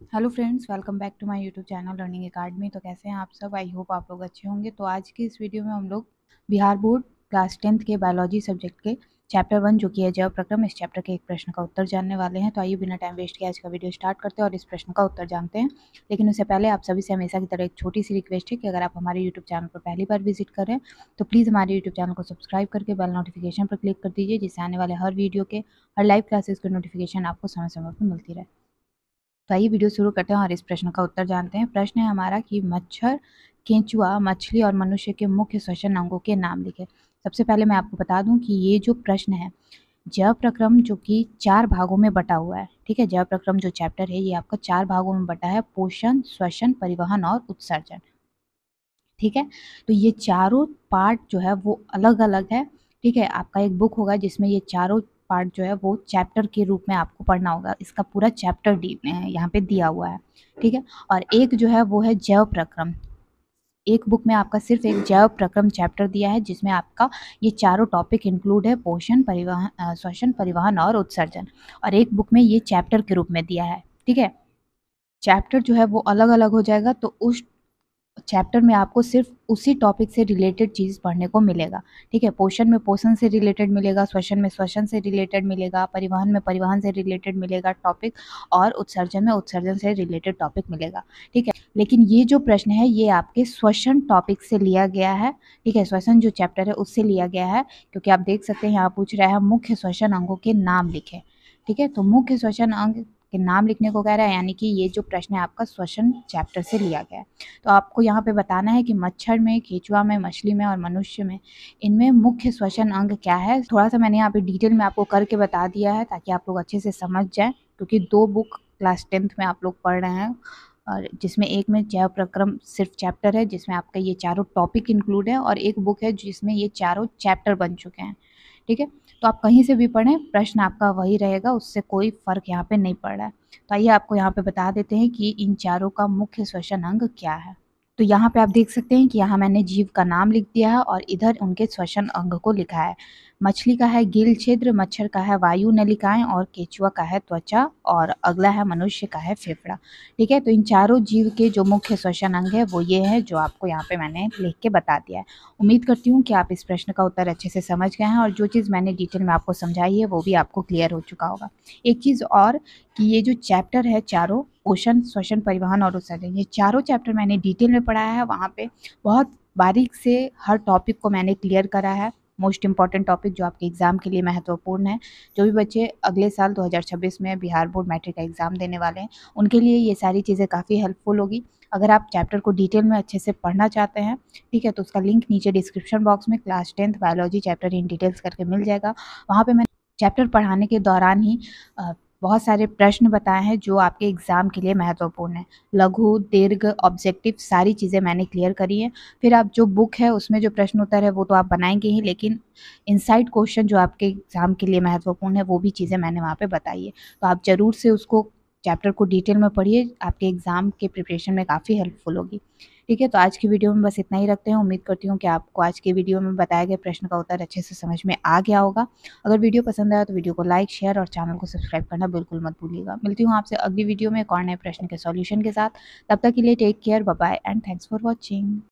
Hello friends, welcome back to my YouTube channel learning academy. तो कैसे हैं आप सब? आई होप आप लोग अच्छे होंगे। तो आज की इस वीडियो में हम लोग बिहार बोर्ड क्लास 10th के बायोलॉजी सब्जेक्ट के चैप्टर 1 जो कि है जैव प्रक्रम, इस चैप्टर के एक प्रश्न का उत्तर जानने वाले हैं। तो आइए बिना टाइम वेस्ट किए आज का वीडियो स्टार्ट करते हैं और इस प्रश्न का उत्तर जानते हैं। लेकिन उससे पहले आप सभी से हमेशा की तरह एक छोटी सी रिक्वेस्ट है कि अगर आप हमारे यूट्यूब चैनल पर पहली बार विजिट कर रहे हैं तो प्लीज़ हमारे यूट्यूब चैनल को सब्सक्राइब करके बेल नोटिफिकेशन पर क्लिक कर दीजिए, जिससे आने वाले हर वीडियो के, हर लाइव क्लासेस के नोटिफिकेशन आपको समय समय पर मिलती रहे। तो आइए वीडियो शुरू करते हैं और इस प्रश्न का उत्तर जानते हैं। प्रश्न है हमारा कि मच्छर, केंचुआ, मछली और मनुष्य के मुख्य श्वसन अंगों के नाम लिखें। सबसे पहले मैं आपको बता दूं कि ये जो प्रश्न है जैव प्रक्रम जो कि 4 भागों में बटा हुआ है। ठीक है, जैव प्रक्रम जो चैप्टर है ये आपका 4 भागों में बटा है: पोषण, श्वसन, परिवहन और उत्सर्जन। ठीक है, तो ये चारों पार्ट जो है वो अलग अलग है। ठीक है, आपका एक बुक होगा जिसमें ये चारों पार्ट जो है वो चैप्टर के रूप में आपको पढ़ना होगा। इसका पूरा चैप्टर यहाँ पे दिया हुआ है। ठीक है, और एक जो है वो है जैव प्रक्रम। एक बुक में आपका सिर्फ एक जैव प्रक्रम चैप्टर दिया है जिसमें आपका ये चारों टॉपिक इंक्लूड है: पोषण, परिवहन, श्वसन, परिवहन और उत्सर्जन। और एक बुक में ये चैप्टर के रूप में दिया है। ठीक है, चैप्टर जो है वो अलग अलग हो जाएगा, तो उस चैप्टर में आपको सिर्फ उसी टॉपिक से रिलेटेड चीज़ पढ़ने को मिलेगा। ठीक है, पोषण में पोषण से रिलेटेड मिलेगा, श्वसन में श्वसन से रिलेटेड मिलेगा, परिवहन में परिवहन से रिलेटेड मिलेगा टॉपिक, और उत्सर्जन में उत्सर्जन से रिलेटेड टॉपिक मिलेगा। ठीक है, लेकिन ये जो प्रश्न है ये आपके श्वसन टॉपिक से लिया गया है। ठीक है, श्वसन जो चैप्टर है उससे लिया गया है, क्योंकि आप देख सकते हैं यहाँ पूछ रहा है मुख्य श्वसन अंगों के नाम लिखें। ठीक है, तो मुख्य श्वसन अंग के नाम लिखने को कह रहा है, यानी कि ये जो प्रश्न है आपका श्वसन चैप्टर से लिया गया है। तो आपको यहाँ पे बताना है कि मच्छर में, केंचुआ में, मछली में और मनुष्य में इनमें मुख्य श्वसन अंग क्या है। थोड़ा सा मैंने यहाँ पे डिटेल में आपको करके बता दिया है ताकि आप लोग अच्छे से समझ जाएं, क्योंकि 2 बुक क्लास 10th में आप लोग पढ़ रहे हैं, और जिसमें एक में जैव प्रक्रम सिर्फ चैप्टर है जिसमें आपका ये चारों टॉपिक इंक्लूड है, और एक बुक है जिसमें ये चारों चैप्टर बन चुके हैं। ठीक है, तो आप कहीं से भी पढ़ें प्रश्न आपका वही रहेगा, उससे कोई फर्क यहाँ पे नहीं पड़ रहा है। तो आइए आपको यहाँ पे बता देते हैं कि इन चारों का मुख्य श्वसन अंग क्या है। तो यहाँ पे आप देख सकते हैं कि यहाँ मैंने जीव का नाम लिख दिया है और इधर उनके श्वसन अंग को लिखा है। मछली का है गिल छिद्र, मच्छर का है वायु नलिकाएं और केंचुआ का है त्वचा, और अगला है मनुष्य का है फेफड़ा। ठीक है, तो इन चारों जीव के जो मुख्य श्वसन अंग है वो ये है जो आपको यहाँ पे मैंने लिख के बता दिया है। उम्मीद करती हूँ कि आप इस प्रश्न का उत्तर अच्छे से समझ गए हैं, और जो चीज़ मैंने डिटेल में आपको समझाई है वो भी आपको क्लियर हो चुका होगा। एक चीज़ और कि ये जो चैप्टर है चारों, पोषण, श्वसन, परिवहन और उत्सर्जन, ये चारों चैप्टर मैंने डिटेल में पढ़ाया है। वहाँ पे बहुत बारीक से हर टॉपिक को मैंने क्लियर करा है। मोस्ट इंपॉर्टेंट टॉपिक जो आपके एग्ज़ाम के लिए महत्वपूर्ण है, जो भी बच्चे अगले साल 2026 में बिहार बोर्ड मैट्रिक का एग्ज़ाम देने वाले हैं उनके लिए ये सारी चीज़ें काफ़ी हेल्पफुल होगी। अगर आप चैप्टर को डिटेल में अच्छे से पढ़ना चाहते हैं, ठीक है, तो उसका लिंक नीचे डिस्क्रिप्शन बॉक्स में class 10th biology chapter in details करके मिल जाएगा। वहाँ पे मैं चैप्टर पढ़ाने के दौरान ही बहुत सारे प्रश्न बताए हैं जो आपके एग्ज़ाम के लिए महत्वपूर्ण है। लघु, दीर्घ, ऑब्जेक्टिव सारी चीज़ें मैंने क्लियर करी हैं। फिर आप जो बुक है उसमें जो प्रश्न उत्तर है वो तो आप बनाएंगे ही, लेकिन इनसाइड क्वेश्चन जो आपके एग्ज़ाम के लिए महत्वपूर्ण है वो भी चीज़ें मैंने वहाँ पे बताई है। तो आप ज़रूर से उसको चैप्टर को डिटेल में पढ़िए, आपके एग्ज़ाम के प्रिपरेशन में काफ़ी हेल्पफुल होगी। ठीक है, तो आज की वीडियो में बस इतना ही रखते हैं। उम्मीद करती हूँ कि आपको आज के वीडियो में बताए गए प्रश्न का उत्तर अच्छे से समझ में आ गया होगा। अगर वीडियो पसंद आया तो वीडियो को लाइक, शेयर और चैनल को सब्सक्राइब करना बिल्कुल मत भूलिएगा। मिलती हूँ आपसे अगली वीडियो में एक और नए प्रश्न के सॉल्यूशन के साथ। तब तक के लिए take care, bye bye and thanks for watching.